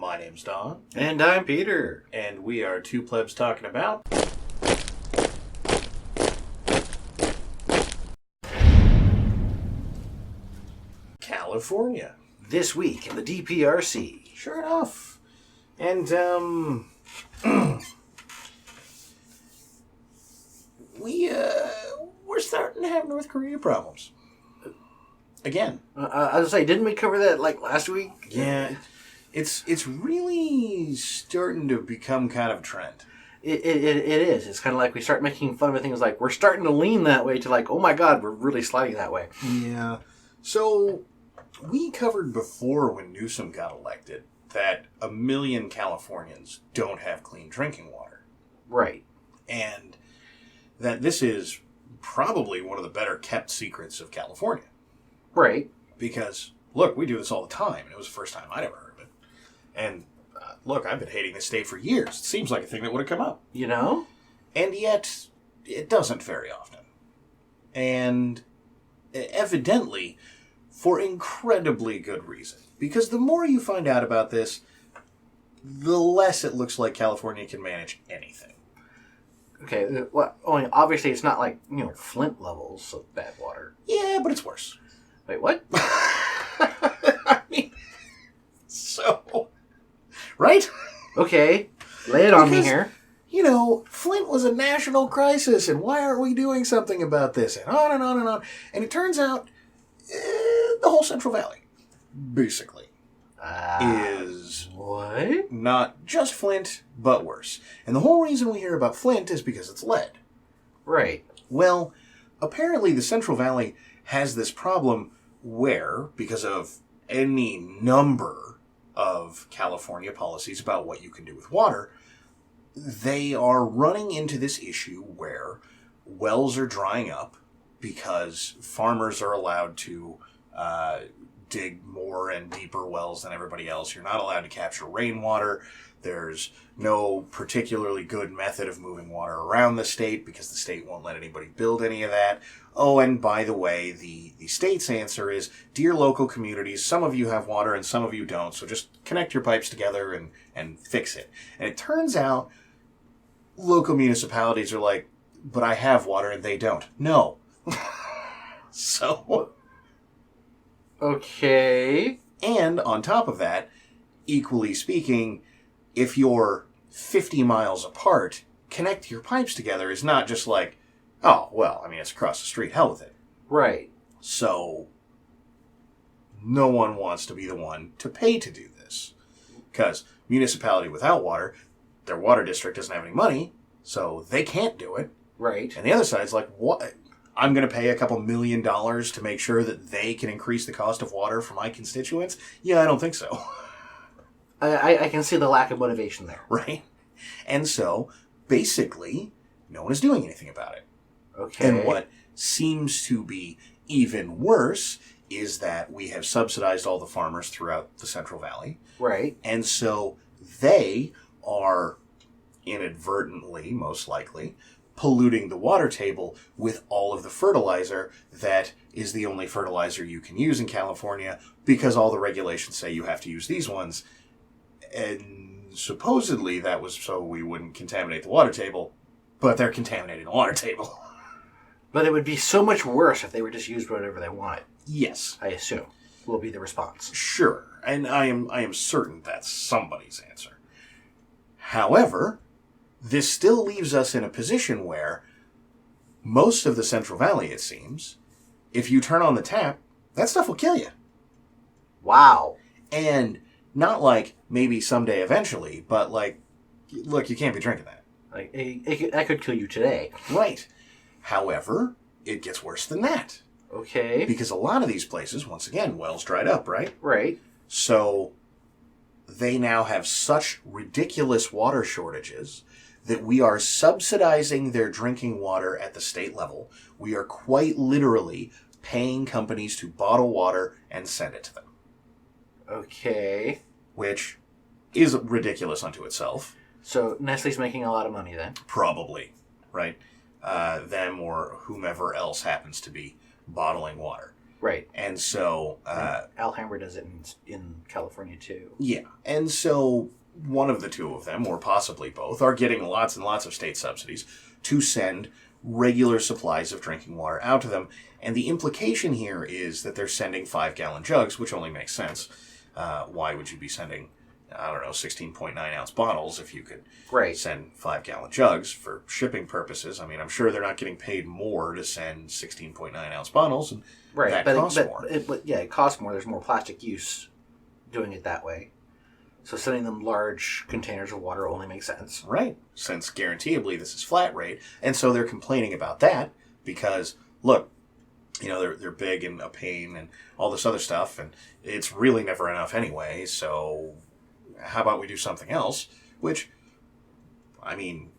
My name's Don. And I'm Peter. And we are two plebs talking about... California. This week in the DPRC. Sure enough. And, we're starting to have North Korea problems. Again. I was going to say, didn't we cover that, last week? Yeah. It's really starting to become kind of a trend. It is. It's kind of like we start making fun of things like we're starting to lean that way to oh my God, we're really sliding that way. Yeah. So, we covered before when Newsom got elected that 1 million Californians don't have clean drinking water. Right. And that this is probably one of the better kept secrets of California. Right. Because, look, we do this all the time, and it was the first time I'd ever heard of it. And, look, I've been hating this state for years. It seems like a thing that would have come up. You know? And yet, it doesn't very often. And evidently, for incredibly good reason. Because the more you find out about this, the less it looks like California can manage anything. Okay, well, obviously it's not Flint levels of bad water. Yeah, but it's worse. Wait, what? I mean, so... Right? Okay, lay it on me here. You know, Flint was a national crisis, and why aren't we doing something about this? And on and on and on. And it turns out, the whole Central Valley, basically, is... What? Not just Flint, but worse. And the whole reason we hear about Flint is because it's lead. Right. Well, apparently the Central Valley has this problem where, because of any number of California policies about what you can do with water, they are running into this issue where wells are drying up because farmers are allowed to dig more and deeper wells than everybody else. You're not allowed to capture rainwater. There's no particularly good method of moving water around the state because the state won't let anybody build any of that. Oh, and by the way, the state's answer is, dear local communities, some of you have water and some of you don't, so just connect your pipes together and fix it. And it turns out local municipalities are like, but I have water and they don't. No. So... Okay. And on top of that, equally speaking, if you're 50 miles apart, connect your pipes together is not just like, oh, well, I mean, it's across the street, hell with it. Right. So, no one wants to be the one to pay to do this. Because municipality without water, their water district doesn't have any money, so they can't do it. Right. And the other side's like, what? I'm going to pay a couple $1 million to make sure that they can increase the cost of water for my constituents? Yeah, I don't think so. I can see the lack of motivation there. Right? And so, basically, no one is doing anything about it. Okay. And what seems to be even worse is that we have subsidized all the farmers throughout the Central Valley. Right. And so, they are inadvertently, most likely, polluting the water table with all of the fertilizer that is the only fertilizer you can use in California because all the regulations say you have to use these ones. And supposedly that was so we wouldn't contaminate the water table, but they're contaminating the water table. But it would be so much worse if they were just used whatever they wanted. Yes. I assume will be the response. Sure. And I am certain that's somebody's answer. However, this still leaves us in a position where most of the Central Valley, it seems, if you turn on the tap, that stuff will kill you. Wow. And not maybe someday eventually, but look, you can't be drinking that. That could kill you today. Right. However, it gets worse than that. Okay. Because a lot of these places, once again, wells dried up, right? Right. So they now have such ridiculous water shortages that we are subsidizing their drinking water at the state level. We are quite literally paying companies to bottle water and send it to them. Okay. Which is ridiculous unto itself. So Nestle's making a lot of money then? Probably, right? Them or whomever else happens to be bottling water. Right. And so... Alhambra does it in California, too. Yeah. And so one of the two of them, or possibly both, are getting lots and lots of state subsidies to send regular supplies of drinking water out to them. And the implication here is that they're sending 5-gallon jugs, which only makes sense. Why would you be sending, 16.9-ounce bottles if you could send 5-gallon jugs for shipping purposes? I mean, I'm sure they're not getting paid more to send 16.9-ounce bottles, and that costs more. It costs more. There's more plastic use doing it that way. So sending them large containers of water only makes sense. Right, since guaranteeably this is flat rate. And so they're complaining about that because, look, they're big and a pain and all this other stuff, and it's really never enough anyway, so how about we do something else? Which, I mean,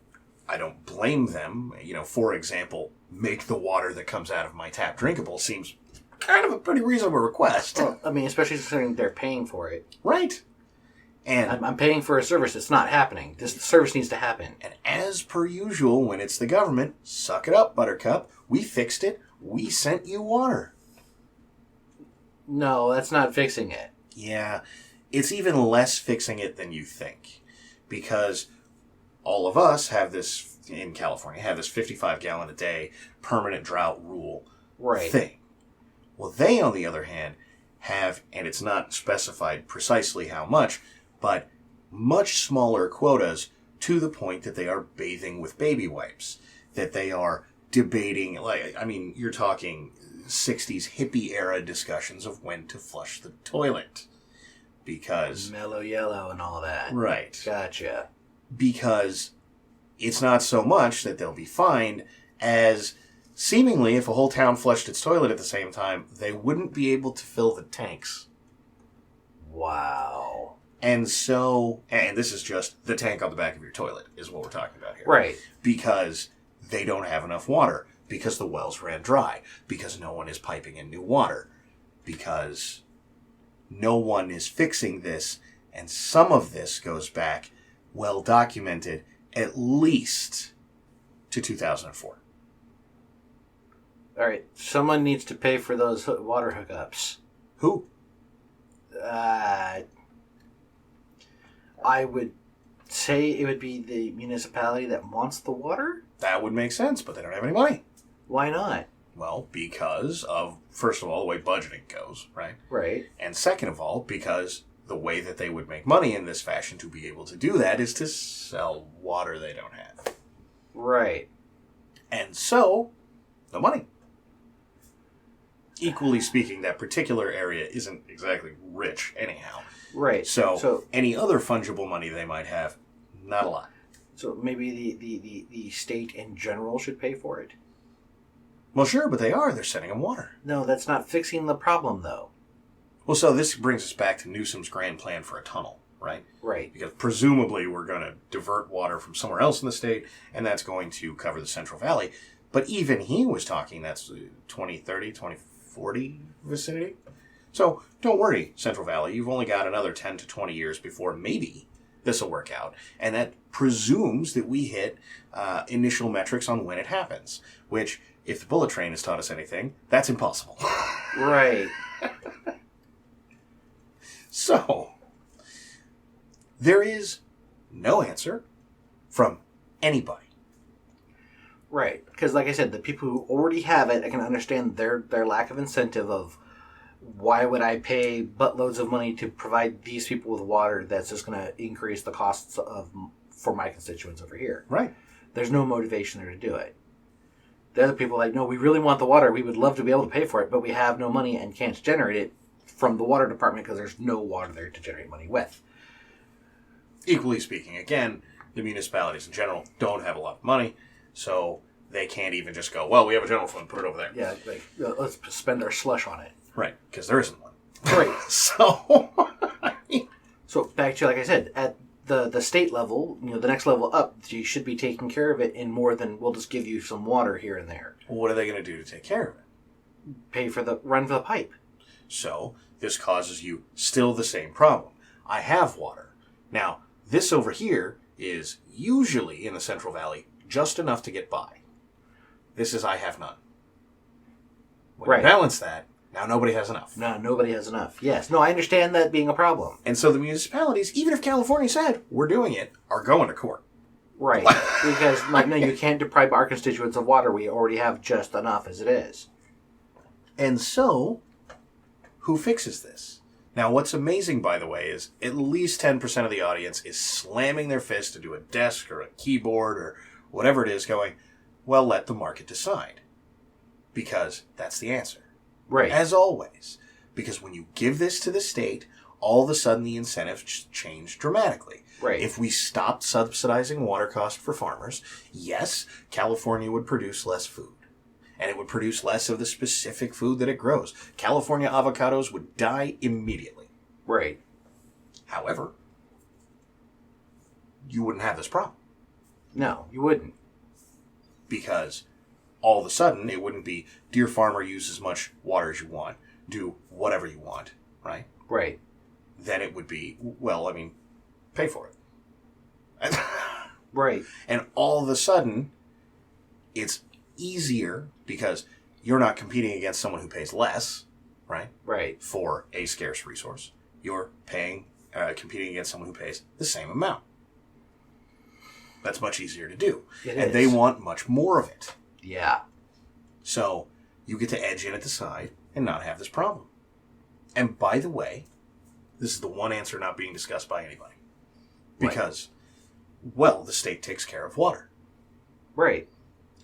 I don't blame them. For example, make the water that comes out of my tap drinkable seems kind of a pretty reasonable request. Well, I mean, especially considering they're paying for it. Right. And I'm paying for a service. It's not happening. This service needs to happen. And as per usual, when it's the government, suck it up, Buttercup. We fixed it. We sent you water. No, that's not fixing it. Yeah, it's even less fixing it than you think. Because all of us have this, in California, have this 55-gallon a day permanent drought rule thing. Well, they, on the other hand, have, and it's not specified precisely how much, but much smaller quotas to the point that they are bathing with baby wipes, that they are debating, you're talking 60s hippie era discussions of when to flush the toilet. Because... mellow yellow and all that. Right. Gotcha. Because it's not so much that they'll be fined as seemingly if a whole town flushed its toilet at the same time, they wouldn't be able to fill the tanks. Wow. And so, and this is just the tank on the back of your toilet is what we're talking about here. Right. Because they don't have enough water. Because the wells ran dry. Because no one is piping in new water. Because no one is fixing this. And some of this goes back, well documented, at least to 2004. All right. Someone needs to pay for those water hookups. Who? I would say it would be the municipality that wants the water? That would make sense, but they don't have any money. Why not? Well, because of, first of all, the way budgeting goes, right? Right. And second of all, because the way that they would make money in this fashion to be able to do that is to sell water they don't have. Right. And so, no money. Equally speaking, that particular area isn't exactly rich anyhow. Right. So any other fungible money they might have, not a lot. So maybe the state in general should pay for it? Well, sure, but they are. They're sending them water. No, that's not fixing the problem, though. Well, so this brings us back to Newsom's grand plan for a tunnel, right? Right. Because presumably we're going to divert water from somewhere else in the state, and that's going to cover the Central Valley. But even he was talking that's 2030, 2040 vicinity. So don't worry, Central Valley. You've only got another 10 to 20 years before maybe this will work out. And that presumes that we hit initial metrics on when it happens, which, if the bullet train has taught us anything, that's impossible. Right. So, there is no answer from anybody. Right. Because, like I said, the people who already have it, I can understand their lack of incentive of why would I pay buttloads of money to provide these people with water that's just going to increase the costs for my constituents over here. Right. There's no motivation there to do it. The other people are like, no, we really want the water. We would love to be able to pay for it, but we have no money and can't generate it from the water department because there's no water there to generate money with. Equally speaking, again, the municipalities in general don't have a lot of money, so they can't even just go, well, we have a general fund, put it over there. Yeah, like, let's spend our slush on it. Right, because there isn't one. Right. So, so back to, like I said, at the state level, the next level up, you should be taking care of it in more than we'll just give you some water here and there. What are they going to do to take care of it? Run for the pipe. So, this causes you still the same problem. I have water. Now, this over here is usually in the Central Valley just enough to get by. This is I have none. When Right. you balance that, Now nobody has enough. No, nobody has enough. Yes. No, I understand that being a problem. And so the municipalities, even if California said, we're doing it, are going to court. Right. Because, no, you can't deprive our constituents of water. We already have just enough as it is. And so, who fixes this? Now, what's amazing, by the way, is at least 10% of the audience is slamming their fist into a desk or a keyboard or whatever it is going, well, let the market decide. Because that's the answer. Right. As always. Because when you give this to the state, all of a sudden the incentives change dramatically. Right. If we stopped subsidizing water cost for farmers, yes, California would produce less food. And it would produce less of the specific food that it grows. California avocados would die immediately. Right. However, you wouldn't have this problem. No, you wouldn't. Because all of a sudden, it wouldn't be, dear farmer, use as much water as you want. Do whatever you want, right? Right. Then it would be, well, I mean, pay for it. Right. And all of a sudden, it's easier because you're not competing against someone who pays less, right? Right. For a scarce resource. You're competing against someone who pays the same amount. That's much easier to do. And they want much more of it. Yeah. So you get to edge in at the side and not have this problem. And by the way, this is the one answer not being discussed by anybody. Because, well, the state takes care of water. Right.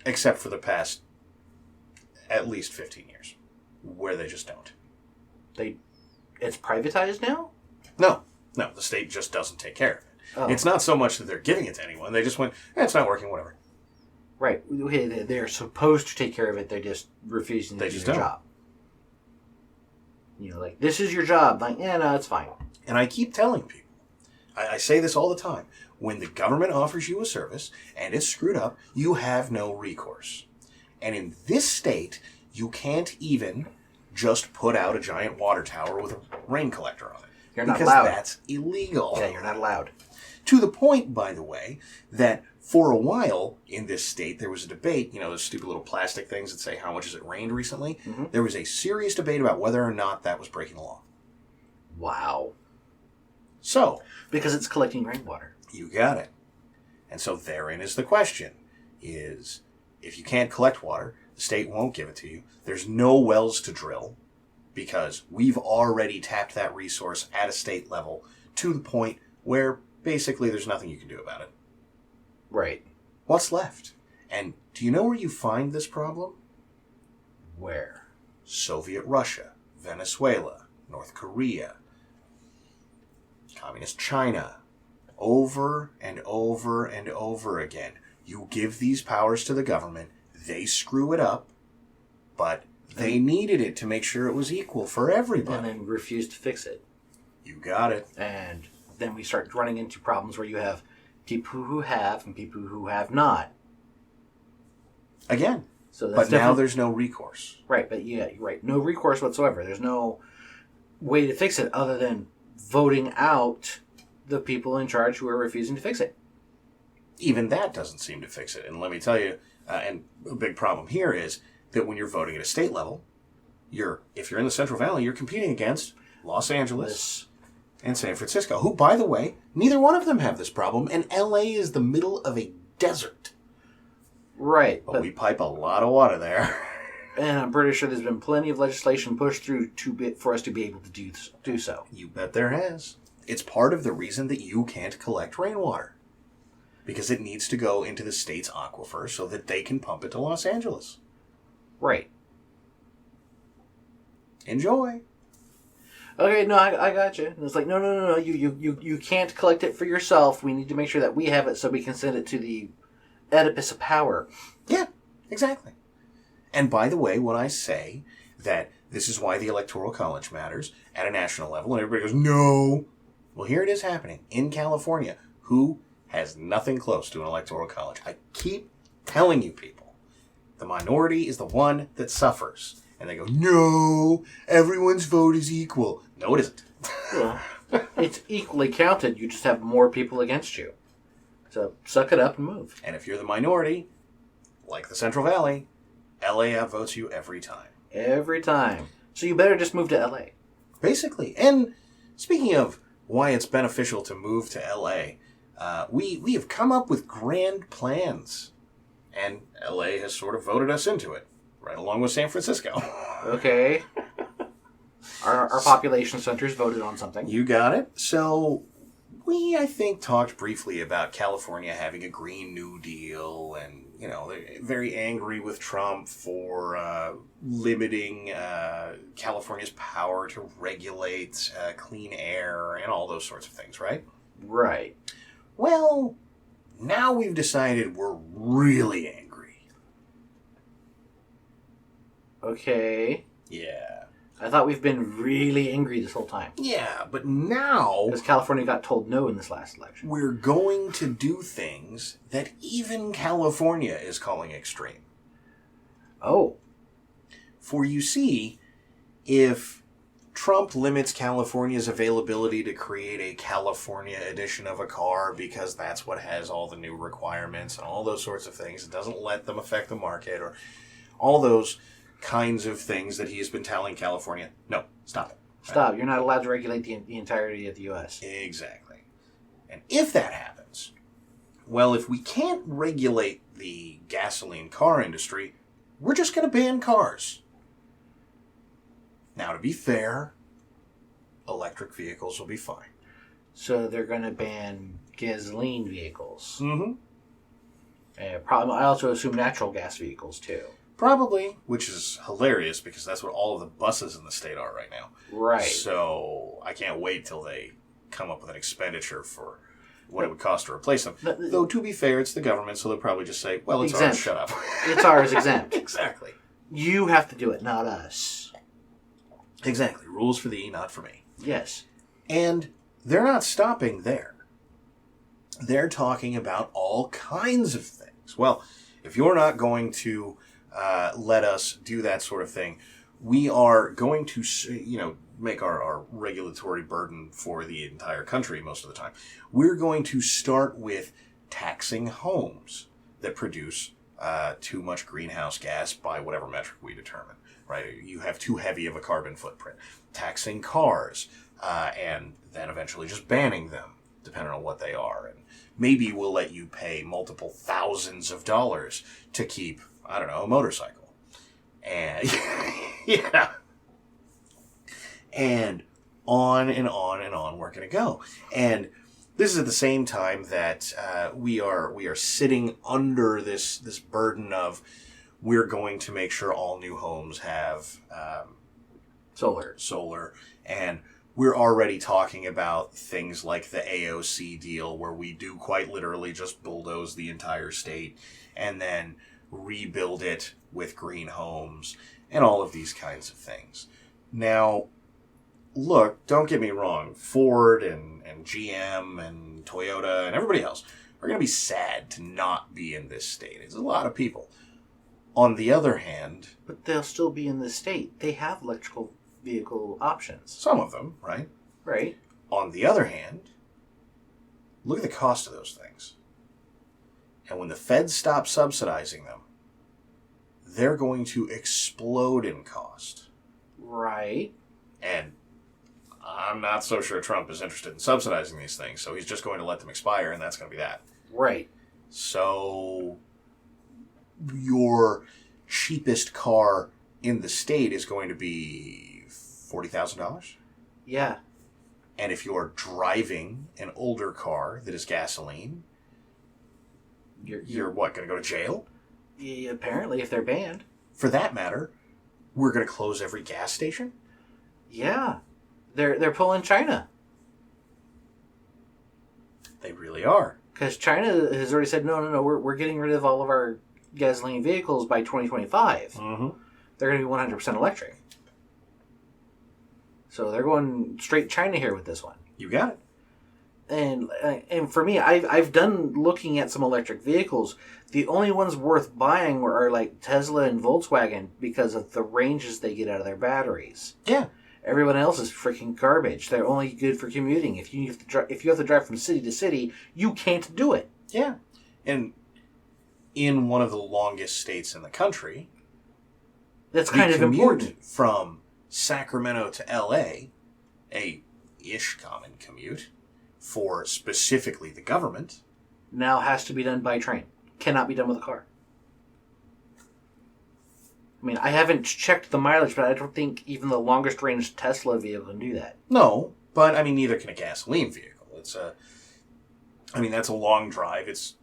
Except for the past at least 15 years, where they just don't. It's privatized now? No, the state just doesn't take care of it. Oh. It's not so much that they're giving it to anyone. They just went, it's not working, whatever. Right. Okay, they're supposed to take care of it. They're just refusing to do their job. You know, like, this is your job. Like, yeah, no, it's fine. And I keep telling people, I say this all the time, when the government offers you a service and it's screwed up, you have no recourse. And in this state, you can't even just put out a giant water tower with a rain collector on it. You're not allowed. Because that's illegal. Yeah, you're not allowed. To the point, by the way, that for a while in this state, there was a debate, you know, those stupid little plastic things that say how much has it rained recently. Mm-hmm. There was a serious debate about whether or not that was breaking the law. Wow. So. Because it's collecting rainwater. You got it. And so therein is the question, is if you can't collect water, the state won't give it to you. There's no wells to drill because we've already tapped that resource at a state level to the point where basically there's nothing you can do about it. Right. What's left? And do you know where you find this problem? Where? Soviet Russia, Venezuela, North Korea, Communist China. Over and over and over again. You give these powers to the government, they screw it up, but they needed it to make sure it was equal for everybody. And then refuse to fix it. You got it. And then we start running into problems where you have people who have and people who have not. Again. So but now there's no recourse. Right, but yeah, you're right. No recourse whatsoever. There's no way to fix it other than voting out the people in charge who are refusing to fix it. Even that doesn't seem to fix it. And let me tell you, and a big problem here is that when you're voting at a state level, if you're in the Central Valley, you're competing against Los Angeles and San Francisco, who, by the way, neither one of them have this problem, and LA is the middle of a desert. Right. But we pipe a lot of water there. And I'm pretty sure there's been plenty of legislation pushed through for us to be able to do so. You bet there has. It's part of the reason that you can't collect rainwater. Because it needs to go into the state's aquifer so that they can pump it to Los Angeles. Right. Enjoy. Okay, no, I got you. It's like, no. You can't collect it for yourself. We need to make sure that we have it so we can send it to the Oedipus of power. Yeah, exactly. And by the way, when I say that this is why the Electoral College matters at a national level, and everybody goes, no. Well, here it is happening in California. Who has nothing close to an Electoral College? I keep telling you people, the minority is the one that suffers. And they go, no, everyone's vote is equal. No, it isn't. Well, it's equally counted. You just have more people against you. So suck it up and move. And if you're the minority, like the Central Valley, LA outvotes you every time. Every time. So you better just move to LA. Basically. And speaking of why it's beneficial to move to LA, we have come up with grand plans. And LA has sort of voted us into it, right along with San Francisco. Okay. Our population centers voted on something. You got it. So we, I think, talked briefly about California having a Green New Deal and, they're very angry with Trump for limiting California's power to regulate clean air and all those sorts of things, right? Right. Well, now we've decided we're really angry. Okay. Yeah. I thought we've been really angry this whole time. Yeah, but now... Because California got told no in this last election. We're going to do things that even California is calling extreme. Oh. For you see, if Trump limits California's availability to create a California edition of a car because that's what has all the new requirements and all those sorts of things, it doesn't let them affect the market or all those kinds of things that he has been telling California, no, stop it. Stop. You're not allowed to regulate the entirety of the U.S. Exactly. And if that happens, well, if we can't regulate the gasoline car industry, we're just going to ban cars. Now, to be fair, electric vehicles will be fine. So they're going to ban gasoline vehicles. Mm-hmm. I also assume natural gas vehicles, too. Probably, which is hilarious because that's what all of the buses in the state are right now. Right. So I can't wait till they come up with an expenditure for what it would cost to replace them. Though, to be fair, it's the government, so they'll probably just say, well, it's exempt. ours, shut up. It's ours, exempt. Exactly. You have to do it, not us. Exactly. Rules for thee, not for me. Yes. And they're not stopping there. They're talking about all kinds of things. Well, if you're not going to let us do that sort of thing, we are going to, make our regulatory burden for the entire country most of the time. We're going to start with taxing homes that produce too much greenhouse gas by whatever metric we determine, right? You have too heavy of a carbon footprint. Taxing cars, and then eventually just banning them, depending on what they are. And maybe we'll let you pay multiple thousands of dollars to keep, I don't know, a motorcycle. And, yeah. And on and on and on we're going to go. And this is at the same time that we are sitting under this burden of we're going to make sure all new homes have solar. And we're already talking about things like the AOC deal where we do quite literally just bulldoze the entire state and then rebuild it with green homes and all of these kinds of things. Now, look, don't get me wrong. Ford and GM and Toyota and everybody else are going to be sad to not be in this state. It's a lot of people. On the other hand... But they'll still be in this state. They have electrical vehicle options. Some of them, right? Right. On the other hand, look at the cost of those things. And when the feds stop subsidizing them, they're going to explode in cost. Right. And I'm not so sure Trump is interested in subsidizing these things, so he's just going to let them expire, and that's going to be that. Right. So your cheapest car in the state is going to be $40,000? Yeah. And if you're driving an older car that is gasoline, you're what, going to go to jail? Yeah, apparently, if they're banned. For that matter, we're going to close every gas station? Yeah. They're pulling China. They really are. Because China has already said, no, we're getting rid of all of our gasoline vehicles by 2025. Mm-hmm. They're going to be 100% electric. So they're going straight China here with this one. You got it. And for me, I've done looking at some electric vehicles. The only ones worth buying are like Tesla and Volkswagen because of the ranges they get out of their batteries. Yeah. Everyone else is freaking garbage. They're only good for commuting. If you have to drive from city to city, you can't do it. Yeah. And in one of the longest states in the country, that's kind of important. From Sacramento to LA, a ish common commute for specifically the government, now has to be done by train. Cannot be done with a car. I mean, I haven't checked the mileage, but I don't think even the longest range Tesla vehicle can do that. No, but I mean, neither can a gasoline vehicle. That's a long drive. It's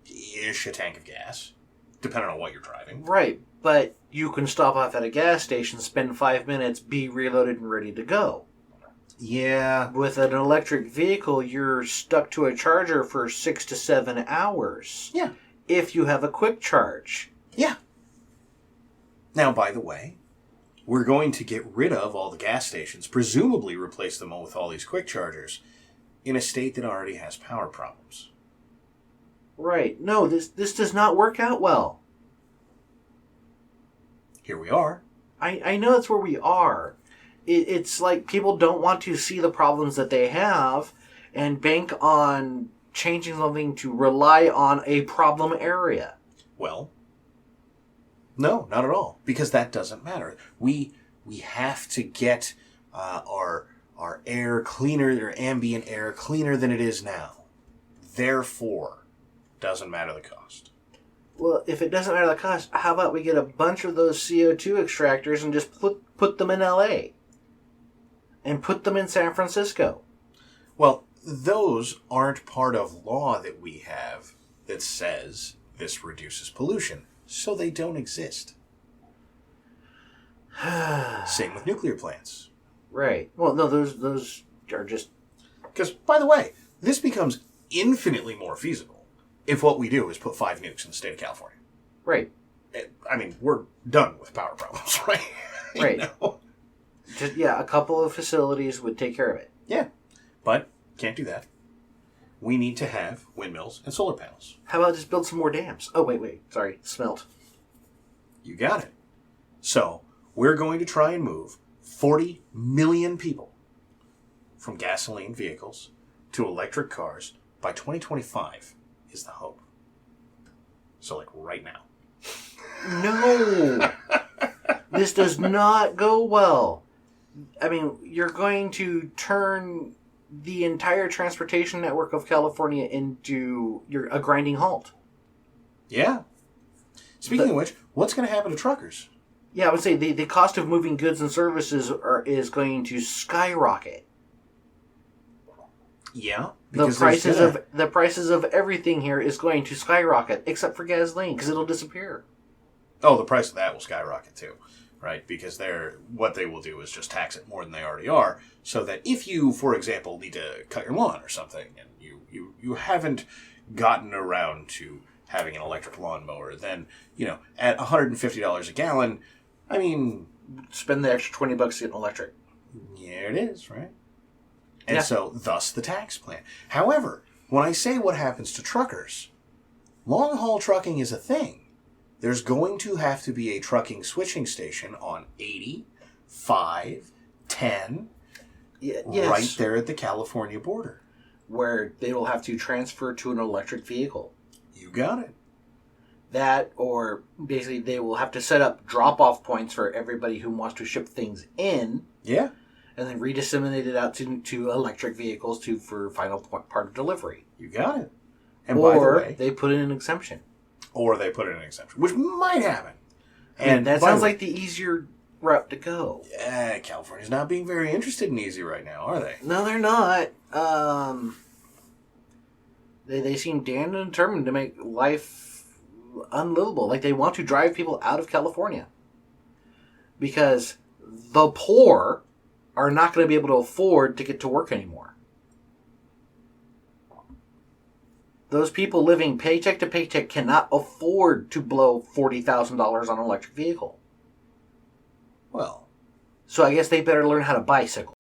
ish a tank of gas, depending on what you're driving. Right, but you can stop off at a gas station, spend 5 minutes, be reloaded and ready to go. Yeah. With an electric vehicle, you're stuck to a charger for 6 to 7 hours. Yeah. If you have a quick charge. Yeah. Now, by the way, we're going to get rid of all the gas stations, presumably replace them all with all these quick chargers, in a state that already has power problems. Right. No, this does not work out well. Here we are. I know that's where we are. It's like people don't want to see the problems that they have and bank on changing something to rely on a problem area. Well, no, not at all, because that doesn't matter. We have to get our air cleaner, or ambient air cleaner than it is now. Therefore, doesn't matter the cost. Well, if it doesn't matter the cost, how about we get a bunch of those CO2 extractors and just put them in LA? And put them in San Francisco? Well, those aren't part of law that we have that says this reduces pollution, so they don't exist. Same with nuclear plants. Right. Well, no, those are just... Because, by the way, this becomes infinitely more feasible if what we do is put 5 nukes in the state of California. Right. I mean, we're done with power problems, right? Right. You know? Just, yeah, a couple of facilities would take care of it. Yeah, but can't do that. We need to have windmills and solar panels. How about just build some more dams? Oh, wait. Sorry. Smelt. You got it. So, we're going to try and move 40 million people from gasoline vehicles to electric cars by 2025 is the hope. So, like, right now. No! This does not go well. I mean, you're going to turn the entire transportation network of California into a grinding halt. Yeah. Speaking of which, what's going to happen to truckers? Yeah, I would say the cost of moving goods and services is going to skyrocket. Yeah. The prices of everything here is going to skyrocket, except for gasoline, because it'll disappear. Oh, the price of that will skyrocket too, right? Because what they will do is just tax it more than they already are, so that if you, for example, need to cut your lawn or something, and you haven't gotten around to having an electric lawnmower, then, at $150 a gallon, I mean... Spend the extra $20 to get an electric. Yeah, it is, right? And so, thus the tax plan. However, when I say what happens to truckers, long-haul trucking is a thing. There's going to have to be a trucking switching station on 80, 5, 10, right there at the California border. Where they will have to transfer to an electric vehicle. You got it. That, or basically they will have to set up drop-off points for everybody who wants to ship things in. Yeah. And then redisseminate it out to electric vehicles for final part of delivery. You got it. And or by the way, they put in an exemption. Which might happen. And that sounds like the easier route to go. Yeah, California's not being very interested in easy right now, are they? No, they're not. They seem damned determined to make life unlivable. Like, they want to drive people out of California. Because the poor are not going to be able to afford to get to work anymore. Those people living paycheck to paycheck cannot afford to blow $40,000 on an electric vehicle. Well. So I guess they better learn how to bicycle.